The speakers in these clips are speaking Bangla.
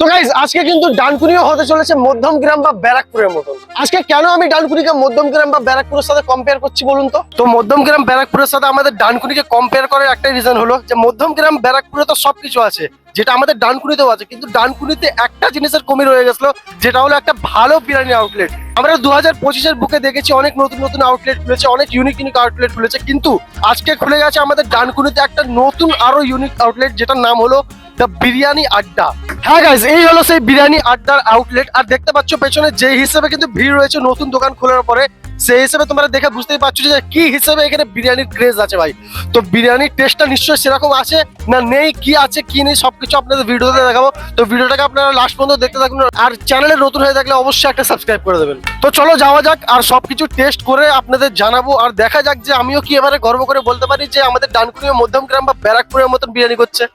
তো গাইস আজকে কিন্তু ডানকুনিও হতে চলেছে মধ্যমগ্রাম বা ব্যারাকপুরের মতন। আজকে কেন আমি ডানকুনিকে মধ্যমগ্রাম বা ব্যারাকপুরের সাথে কম্পেয়ার করছি বলুন তো মধ্যমগ্রাম ব্যারাকপুরের সাথে আমাদের ডানকুনিকে কম্পেয়ার করার একটাই রিজন হলো যে মধ্যমগ্রাম ব্যারাকপুরে তো সবকিছু আছে, যেটা আমাদের ডানকুনিতেও আছে, কিন্তু ডানকুনিতে একটা জিনিসের কমি রয়ে গেছিল, যেটা হলো একটা ভালো বিরিয়ানি আউটলেট। আমরা 2025-এর বুকে দেখেছি অনেক নতুন নতুন আউটলেট খুলেছে, অনেক ইউনিক ইউনিক আউটলেট খুলেছে, কিন্তু আজকে খুলে গেছে আমাদের ডানকুনিতে একটা নতুন আরো ইউনিক আউটলেট, যেটার নাম হলো দ্য বিরিয়ানি আড্ডা। হ্যাঁ গাইস, এই হলো সেই বিরিয়ানি আড্ডার আউটলেট। আর দেখতে পাচ্ছ পেছনে যে হিসেবে কিন্তু ভিড় রয়েছে নতুন দোকান খোলার পরে, সেই হিসেবে তোমরা দেখে বুঝতেই পারছো যে কি হিসেবে এখানে বিরিয়ানির ক্রেজ আছে ভাই। তো বিরিয়ানির টেস্টটা নিশ্চয়ই সেরকম আছে না নেই, কি আছে কি নেই সবকিছু আপনাদের ভিডিওতে দেখাবো। তো ভিডিওটাকে আপনারা লাস্ট পর্যন্ত দেখতে থাকুন, আর চ্যানেলে নতুন হয়ে থাকলে অবশ্যই একটা সাবস্ক্রাইব করে দেবেন। তো চলো যাওয়া যাক আর সবকিছু টেস্ট করে আপনাদের জানাবো, আর দেখা যাক যে আমিও কি এবারে গর্ব করে বলতে পারি যে আমাদের ডানকুনি মধ্যমগ্রাম বা ব্যারাকপুরের মতন বিরিয়ানি করছে।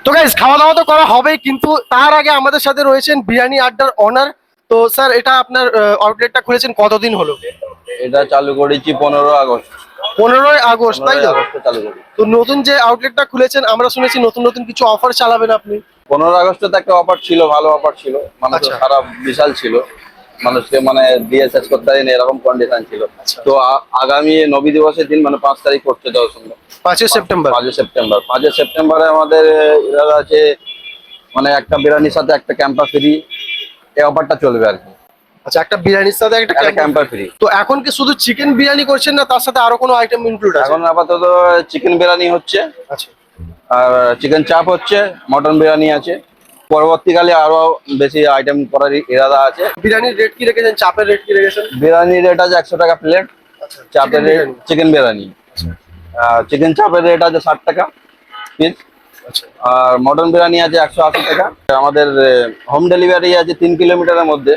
তো গাইস খাওয়া দাওয়া তো করা হবেই, কিন্তু তার আগে আমাদের সাথে রয়েছেন বিরিয়ানি আড্ডার অনার। তো স্যার, এটা আপনার আউটলেটটা খুলেছেন কতদিন হলো? এটা চালু করেছি 15 আগস্ট। 15ই আগস্ট, তাই তো? 15 আগস্টে চালু করি। তো নতুন যে আউটলেটটা খুলেছেন, আমরা শুনেছি নতুন নতুন কিছু অফার চালাবেন আপনি। 15 আগস্টে তো একটা অফার ছিল, ভালো অফার ছিল, মানুষের আচ্ছা। সারা বিশাল ছিল, মানুষকে মানে দিয়ে শেষ করতে পারেনি এরকম কন্ডিশন ছিল। আচ্ছা। তো আগামী নবী দিবসের দিন মানে 5 তারিখ পড়ছে, 5ই সেপ্টেম্বর। 5 সেপ্টেম্বরে আমাদের এরা আছে মানে একটা বিরিয়ানির সাথে একটা ক্যাম্পার ফ্রি, এই অফারটা চলবে আর কি। আচ্ছা, একটা বিরিয়ানির সাথে একটা একটা ক্যাম্পার ফ্রি। তো এখন কি শুধু চিকেন বিরিয়ানি করছেন না তার সাথে আরো কোনো আইটেম ইনক্লুড আছে? এখন আপাতত চিকেন বিরিয়ানি হচ্ছে, আচ্ছা। আর চিকেন চাপ হচ্ছে, মটন বিরিয়ানি আছে, পরবর্তীকালে আরো বেশি আইটেম করার ইরাদা আছে। বিরিয়ানির রেট কি রেখেছেন, চাপের রেট কি রেখেছেন? বিরিয়ানির রেট আছে 100 টাকা প্লেট, আচ্ছা। চাপের রেট চিকেন বিরিয়ানি, চিকেন চাপের রেট আছে 60 টাকা পিস, আচ্ছা। আর মটন বিরিয়ানি আছে 180 টাকা। আমাদের হোম ডেলিভারি আছে 3 কিলোমিটারের মধ্যে,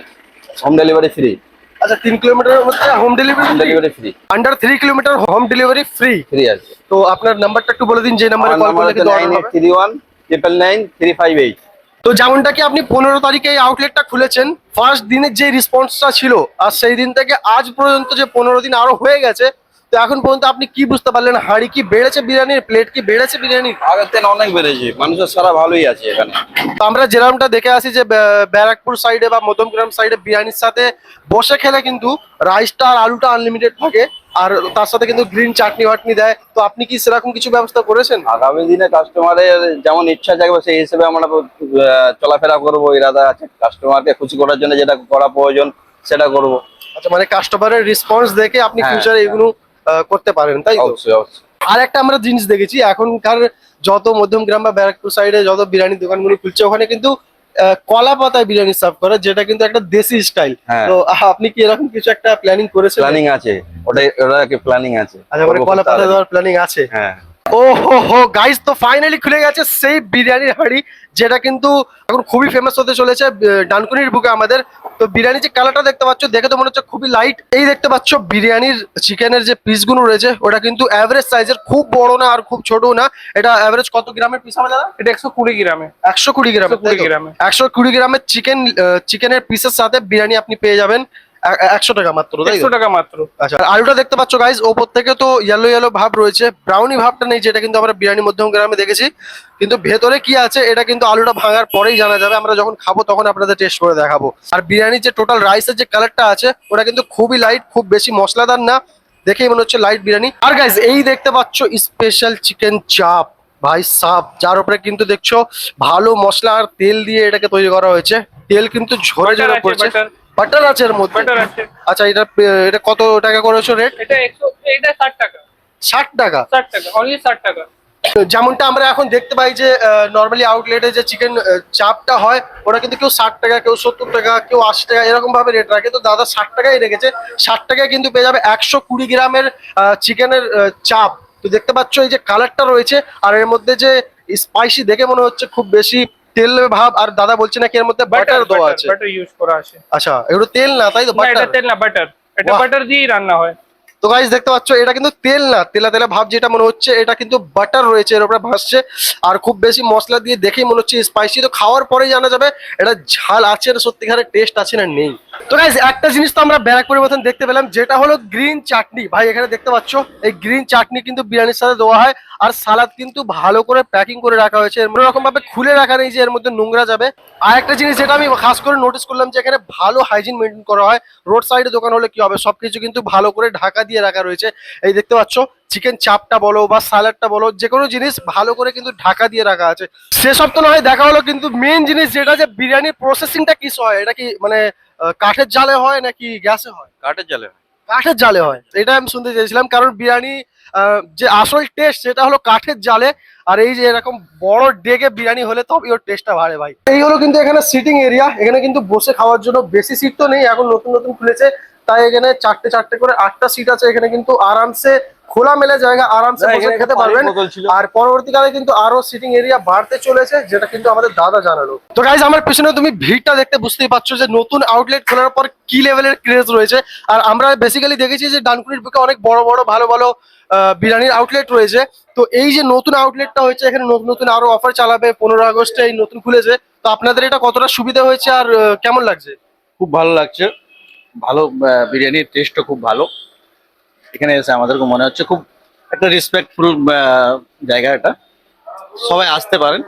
হোম ডেলিভারি ফ্রি। আচ্ছা, 3 কিলোমিটারের মধ্যে home delivery? Home delivery free, under 3 kilometre home delivery free. Free আছে। তো আপনার নাম্বারটা একটু বলে দিন, যে নাম্বারে কল করলে কিন্তু অর্ডার হবে। 9831999358। তো যেমনটা কি আপনি 15 তারিখে এই আউটলেটটা খুলেছেন, ফার্স্ট দিনের যে রেসপন্সটা ছিল আর সেই দিন থেকে আজ পর্যন্ত যে 15 দিন আরো হয়ে গেছে, তো এখন পর্যন্ত আপনি কি বুঝতে পারলেন? হাঁড়ি কি বেড়েছে বিরিয়ানির, প্লেট কি বেড়েছে বিরিয়ানির? আগের থেকে অনেক বেড়েছে, মানুষের সারা ভালোই আছে এখানে। তো আমরা যেরকমটা দেখে আসি যে ব্যারাকপুর সাইডে বা মধ্যমগ্রাম সাইডে বিরিয়ানির সাথে বসে খেলে কিন্তু রাইসটা আর আলুটা আনলিমিটেড থাকে, আর তার সাথে কিন্তু গ্রিন চাটনি বাটনি দেয়। তো আপনি কি সেরকম কিছু ব্যবস্থা করেছেন? আগামী দিনে কাস্টমারের যেমন ইচ্ছা থাকবে সেই হিসেবে আমরা চলাফেরা করবো, ইরাদা আছে। কাস্টমারকে খুশি করার জন্য যেটা করা প্রয়োজন সেটা করব। আচ্ছা, মানে কাস্টমারের রেসপন্স দেখে আপনি হ্যাঁ, ফিউচারে এগুলো করতে পারেন, তাই তো? অবশ্যই অবশ্যই। আর একটা আমরা জিনিস দেখেছি, এখনকার যত মধ্যমগ্রাম বা ব্যারাকপুর সাইডে যত বিরিয়ানির দোকানগুলো খুলছে, ওখানে কিন্তু কলা পাতায় বিরিয়ানি সার্ভ করে, যেটা কিন্তু একটা দেশি স্টাইল। হ্যাঁ। তো আপনি কি এরকম কিছু একটা প্ল্যানিং করেছেন? প্ল্যানিং আছে, ওটা কি প্ল্যানিং আছে। আচ্ছা, মানে কলা পাতা দেওয়ার প্ল্যানিং আছে। হ্যাঁ। ও হো হো গাইস, তো ফাইনালি খুলে গেছে সেই বিরিয়ানির হাঁড়ি, যেটা কিন্তু এখন খুবই ফেমাস হতে চলেছে ডানকুনির বুকে আমাদের। তো বিরিয়ানির যে কালারটা দেখতে পাচ্ছ, দেখে তো মনে হচ্ছে খুবই লাইট। এই দেখতে পাচ্ছ বিরিয়ানির চিকেনের যে পিসগুলো রয়েছে, ওটা কিন্তু অ্যাভারেজ সাইজের, খুব বড় না আর খুব ছোট না। এটা অ্যাভারেজ কত গ্রামের পিস হবে দাদা? এটা 120 গ্রামে। 120 গ্রাম। 120 গ্রামে। 120 গ্রামের চিকেনের পিসের সাথে বিরিয়ানি আপনি পেয়ে যাবেন 100 টাকা মাত্র, তাই তো? 100 টাকা মাত্র। আচ্ছা, আর আলুটা দেখতে পাচ্ছ গাইস, ওপর থেকে তো ইয়েলো ইয়েলো ভাব রয়েছে, ব্রাউনি ভাবটা নেই, যেটা কিন্তু আমরা বিরিয়ানি মধ্যমগ্রামে দেখেছি। কিন্তু ভেতরে কি আছে এটা কিন্তু আলুটা ভাঙার পরেই জানা যাবে, আমরা যখন খাবো তখন আপনাদের টেস্ট করে দেখাবো। আর বিরিয়ানির যে টোটাল রাইসের যে কালারটা আছে, ওটা কিন্তু খুবই লাইট, খুব বেশি মশলাদার না, দেখেই মনে হচ্ছে লাইট বিরিয়ানি। আর গাইস, এই দেখতে পাচ্ছ স্পেশাল চিকেন চাপ ভাই সাব, যার উপরে কিন্তু দেখছো ভালো মশলা আর তেল দিয়ে এটাকে তৈরি করা হয়েছে। তেল কিন্তু ঝরে ঝরে পড়ছে। বাটার আছে এর মধ্যে? বাটার আছে। আচ্ছা, এটা কত টাকা করেছো রেট? এটা 60 টাকা। 60 টাকা? 60 টাকা, অনলি 60 টাকা। যেমনটা আমরা এখন দেখতে পাই যে নর্মালি আউটলেটে যে চিকেন চাপটা হয়, ওটা কিন্তু কেউ 60 টাকা, কেউ 70 টাকা, কেউ 80 টাকা এরকম ভাবে রেট রাখে। তো দাদা 60 টাকাই রেখেছে। 60 টাকায় কিন্তু পেয়ে যাবে 120 গ্রামের চিকেনের চাপ। তো দেখতে পাচ্ছ এই যে কালারটা রয়েছে, আর এর মধ্যে যে স্পাইসি, দেখে মনে হচ্ছে খুব বেশি তেল ভাব। আর দাদা বলছে নাকি এর মধ্যে বাটার দেওয়া আছে। বাটার ইউজ করা আছে। আচ্ছা, এগুলো তেল না, তাই তো? না, এটা তেল না, বাটার। এটা বাহ। বাটার দিয়েই রান্না হয়। তো গাইস দেখতে পাচ্ছ এটা কিন্তু তেল না, তেলা তেলা ভাব যেটা মনে হচ্ছে, এটা কিন্তু বাটার রয়েছে এর উপরে ভাসছে। আর খুব বেশি মশলা দিয়ে দেখেই মনে হচ্ছে স্পাইসি, তো খাওয়ার পরেই জানা যাবে এটা ঝাল আছে না, সত্যিকারের টেস্ট আছে না নেই। তো গাইস একটা জিনিস তো আমরা ব্যারাকপুরের মতন দেখতে পেলাম, যেটা হলো গ্রিন চাটনি। ভাই এখানে দেখতে পাচ্ছ এই গ্রিন চাটনি কিন্তু বিরিয়ানির সাথে দেওয়া হয়। আর সালাদ কিন্তু ভালো করে প্যাকিং করে রাখা হয়েছে, কোনো রকম ভাবে খুলে রাখা নেই যে এর মধ্যে নোংরা যাবে। আর একটা জিনিস যেটা আমি খাস করে নোটিস করলাম যে এখানে ভালো হাইজিন মেনটেন করা হয়। রোড সাইডে দোকান হলে কি হবে, সবকিছু কিন্তু ভালো করে ঢাকা দিয়ে রাখা রয়েছে। এই দেখতে পাচ্ছ চিকেন চাপটা বলো বা স্যালাডটা বলো, যে কোনো জিনিস ভালো করে কিন্তু ঢাকা দিয়ে রাখা আছে। সেসব তো নয়, দেখা হলো কিন্তু মেন জিনিস যেটা, যে বিরিয়ানির প্রসেসিংটা কি হয়, এটা কি মানে কাঠের জালে হয় নাকি গ্যাসে হয়? কাঠের জালে হয়। কাঠের জালে হয়, এটা আমি শুনতে চেয়েছিলাম, কারণ বিরিয়ানি যে আসল টেস্ট সেটা হলো কাঠের জালে। আর এই যে এরকম বড় ডেকে বিরিয়ানি হলে তবে ওর টেস্টটা বাড়ে ভাই। এই হলো কিন্তু এখানে সিটিং এরিয়া, এখানে কিন্তু বসে খাওয়ার জন্য বেশি সিট তো নেই, এখন নতুন নতুন খুলেছে, তাই এখানে চারটে চারটে করে 8টা সিট আছে। এখানে কিন্তু আরামসে খোলা মেলে জায়গা, আরামসে বসে খেতে পারবেন। আর পরবর্তীকালে কিন্তু আরো সিটিং এরিয়া বাড়তে চলেছে, যেটা কিন্তু আমাদের দাদা জানালো। তো গাইজ আমার পিছনে তুমি ভিড়টা দেখতে বুঝতেই পারছো যে নতুন আউটলেট খোলার পর কি লেভেলের ক্রেজ রয়েছে। আর আমরা বেসিক্যালি দেখেছি যে ডানকুনির বুকে অনেক বড় বড় ভালো ভালো বিরিয়ানির আউটলেট রয়েছে। তো এই যে নতুন আউটলেটটা হয়েছে, এখানে নতুন নতুন আরো অফার চালাবে, 15 আগস্টে এই নতুন খুলেছে। তো আপনাদের এটা কতটা সুবিধা হয়েছে আর কেমন লাগছে? খুব ভালো লাগছে। ভালো বিরিয়ানির টেস্টও খুব ভালো। এখানে এসে আমাদেরকে মনে হচ্ছে খুব একটা রেসপেক্টফুল জায়গা এটা। সবাই আসতে পারেন,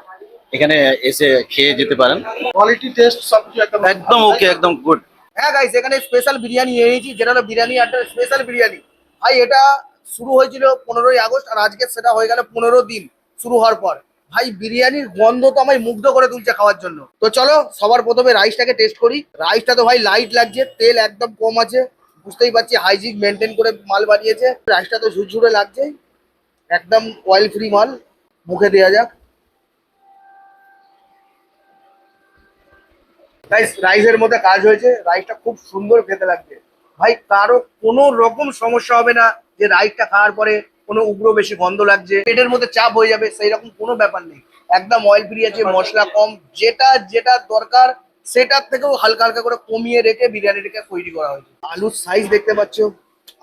এখানে এসে খেয়ে যেতে পারেন। কোয়ালিটি টেস্ট সবকিছু একদম একদম ওকে, একদম গুড। হ্যাঁ গাইস, এখানে স্পেশাল বিরিয়ানি এনেছি, যেটা হলো বিরিয়ানি আড্ডার স্পেশাল বিরিয়ানি। ভাই এটা শুরু হয়েছিল 15ই আগস্ট, আর আজকে সেটা হয়ে গেল 15 দিন শুরু হওয়ার পর। ভাই বিরিয়ানির গন্ধ তো আমায় মুগ্ধ করে তুলছে খাওয়ার জন্য। তো চলো সবার প্রথমে রাইসটাকে টেস্ট করি। রাইসটা তো ভাই লাইট লাগছে, তেল একদম কম আছে, বুঝতেই পারছি হাইজিন মেনটেন করে মাল বানিয়েছে। রাইসটা তো ঝুরঝুরে লাগছে, একদম অয়েল ফ্রি মাল। মুখে দেওয়া যাক। রাইসের মধ্যে কাজ হয়েছে, রাইসটা খুব সুন্দর খেতে লাগছে। ভাই কারো কোনো রকম সমস্যা হবে না যে রাইসটা খাওয়ার পরে কোনো উগ্র বেশি গন্ধ লাগছে, পেটের মধ্যে চাপ হয়ে যাবে, সেই রকম কোনো ব্যাপার নেই। একদম অয়েল ফ্রি আছে, মশলা কম, যেটা যেটা দরকার সেটার থেকেও হালকা হালকা করে কমিয়ে রেখে বিরিয়ানিটাকে তৈরি করা হয়েছে। আলুর সাইজ দেখতে পাচ্ছ,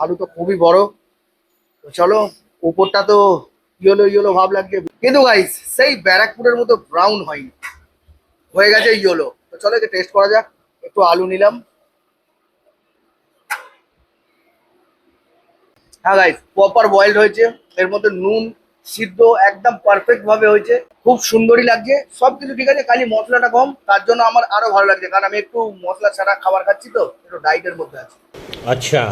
আলু তো খুবই বড়। তো চলো, উপরটা তো ইয়েলো ইয়েলো ভাব লাগছে, কিন্তু গাইস সেই ব্যারাকপুরের মতো ব্রাউন হয়নি, হয়ে গেছে ইয়েলো। তো চলো একে টেস্ট করা যাক। একটু আলু নিলাম। হ্যাঁ গাইস, প্রপার বয়েলড হয়েছে, এর মধ্যে নুন সিদ্ধ একদম পারফেক্ট ভাবে হয়েছে, খুব সুন্দরই লাগছে। সবকিছু ঠিক আছে, খালি মশলাটা কম, তার জন্য আমার আরো ভালো লাগছে, কারণ আমি একটু মশলা ছাড়া খাবার খাচ্ছি, তো একটু ডাইটের মধ্যে আছি। আচ্ছা।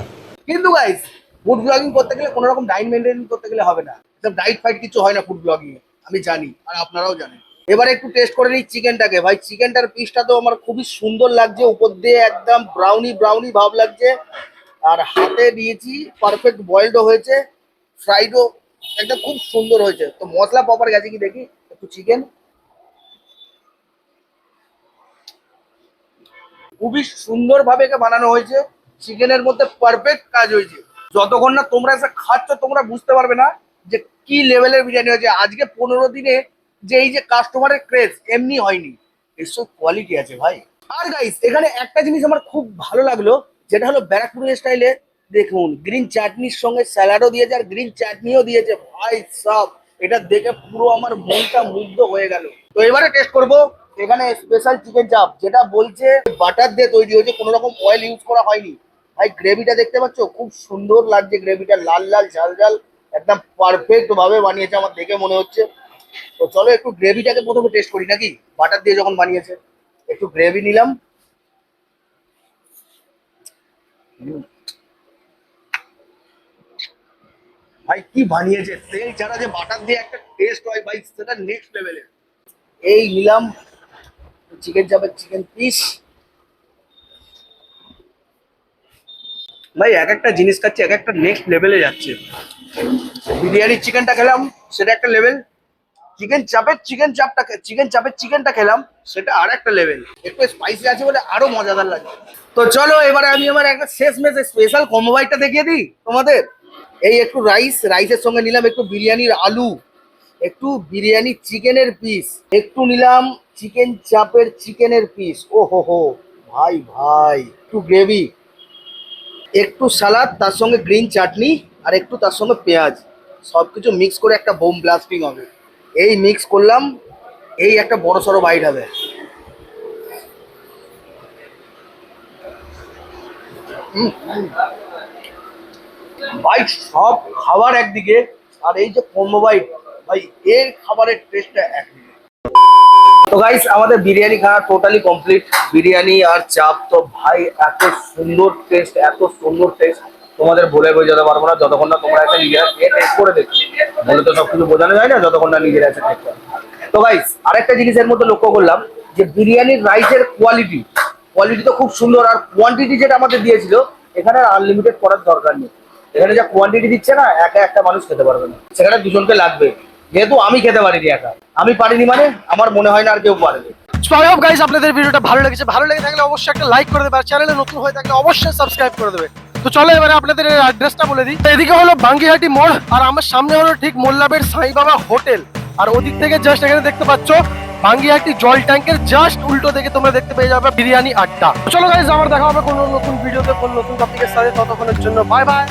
কিন্তু গাইস ফুড ব্লগিং করতে গেলে কোনো রকম ডাইট মেনটেন করতে গেলে হবে না, সব ডাইট ফাইট কিছু হয় না ফুড ব্লগিং এ, আমি জানি আর আপনারাও জানেন। এবারে একটু টেস্ট করে নিই চিকেনটাকে। ভাই চিকেনটার পিসটা তো আমার খুবই সুন্দর লাগছে, উপর দিয়ে একদম ব্রাউনি ব্রাউনি ভাব লাগছে। আর হাতে দিয়েছি, পারফেক্ট বয়েলডও হয়েছে, ফ্রাইডও একদম খুব সুন্দর হয়েছে। তো মশলা প্রপার গেছে কি দেখি একটু। চিকেন খুবই সুন্দর ভাবে একে বানানো হয়েছে, চিকেনের মধ্যে পারফেক্ট কাজ হয়েছে। যতক্ষণ না তোমরা এসে খাচ্ছ তোমরা বুঝতে পারবে না যে কি লেভেলের বিরিয়ানি হয়েছে। আজকে 15 দিনে যে এই যে কাস্টমারের ক্রেজ এমনি হয়নি, এসব কোয়ালিটি আছে ভাই। আর গাইস এখানে একটা জিনিস আমার খুব ভালো লাগলো, যেটা হলো ব্যারাকপুরি স্টাইলে দেখুন গ্রিন চাটনির সঙ্গে স্যালাডও দিয়েছে আর গ্রিন চাটনিও দিয়েছে। ভাই সব এটা দেখে পুরো আমার মনটা মুগ্ধ হয়ে গেল। তো এবারে টেস্ট করব এখানে স্পেশাল চিকেন চাপ, যেটা বলছে বাটার দিয়ে তৈরি হয়েছে, কোনো রকম অয়েল ইউজ করা হয়নি। ভাই গ্রেভিটা দেখতে পাচ্ছ, খুব সুন্দর লাগছে গ্রেভিটা, লাল লাল ঝাল ঝাল, একদম পারফেক্ট ভাবে বানিয়েছে আমার দেখে মনে হচ্ছে। তো চলো একটু গ্রেভিটাকে প্রথমে টেস্ট করি নাকি, বাটার দিয়ে যখন বানিয়েছে। একটু গ্রেভি নিলাম। ভাই কি বানিয়েছে, তেল ছাড়া যে বাটার দিয়ে একটা টেস্ট হয় ভাই, সেটা নেক্সট লেভেলের। এই নিলাম চিকেন চাপের চিকেন পিস। ভাই এক একটা জিনিস খাচ্ছে এক একটা নেক্সট লেভেলে যাচ্ছে। বিরিয়ানির চিকেনটা খেলাম, সেটা একটা লেভেল। চিকেন চাপের চিকেনটা খেলাম, সেটা আর একটা লেভেল। একটু স্পাইসি আছে বলে আরো মজাদার লাগে। তো চলো এবারে আমি আমার একটা শেষ মেসে স্পেশাল কম্বো বাইটটা দেখিয়ে দিই তোমাদের। এই একটু রাইসের সঙ্গে নিলাম একটু বিরিয়ানির আলু, একটু বিরিয়ানি চিকেনের পিস, একটু নিলাম চিকেন চাপের চিকেনের পিস। ও হো হো ভাই ভাই, একটু গ্রেভি, একটু সালাদ, তার সঙ্গে গ্রিন চাটনি, আর একটু তার সঙ্গে পেঁয়াজ, সবকিছু মিক্স করে একটা বোম ব্লাস্টিং হবে। এই মিক্স করলাম, এই একটা বড় সড়ো বাইট হবে। ভাই সব খাবার একদিকে, আর এই যে কম্বো বাইট, ভাই এর খাবারের টেস্টটা একদিকে। তো গাইস, আমাদের বিরিয়ানি খাওয়া টোটালি কমপ্লিট। বিরিয়ানি আর চাপ তো ভাই এত সুন্দর টেস্ট, এত সুন্দর টেস্ট, তোমাদের বলে বোঝাতে পারবো না যতক্ষণ না তোমরা একটা নিজেরা টেস্ট করে দেখছো। বলে তো সবকিছু বোঝানো যায় না যতক্ষণ না নিজেরা একটা টেস্ট করে। তো গাইস, আরেকটা জিনিসের মধ্যে লক্ষ্য করলাম যে বিরিয়ানির রাইসের কোয়ালিটি তো খুব সুন্দর, আর কোয়ান্টিটি যেটা আমাদের দিয়েছিল, এখানে আনলিমিটেড করার দরকার নেই। এখানে যা কোয়ান্টিটি দিচ্ছে না, একা একটা মানুষ খেতে পারবে না, সেখানে দুজনকে লাগবে। যেহেতু আমি খেতে পারিনি একা, আমি পারিনি মানে আমার মনে হয় না আর কেউ পারবে। সো আই হোপ গাইস আপনাদের ভিডিওটা ভালো লেগেছে। ভালো লেগে থাকলে অবশ্যই একটা লাইক করে দেবে, আর চ্যানেলে নতুন হয়ে থাকলে অবশ্যই সাবস্ক্রাইব করে দেবে। তো চলো এবারে আপনাদের অ্যাড্রেসটা বলে দিই। এদিকে হলো বাঙ্গিহাটি মোড়, আর আমার সামনে হলো ঠিক মোল্লাবের সাই বাবা হোটেল, আর ওদিক থেকে জাস্ট এখানে দেখতে পাচ্ছ বাঙ্গিহাটি জল ট্যাঙ্কের জাস্ট উল্টো থেকে তোমরা দেখতে পেয়ে যাবে বিরিয়ানি আড্ডা। চলো গাইস, আবার দেখা হবে কোনো নতুন ভিডিওতে, কোনো নতুন টপিকের সাথে। ততক্ষণের জন্য বাই বাই।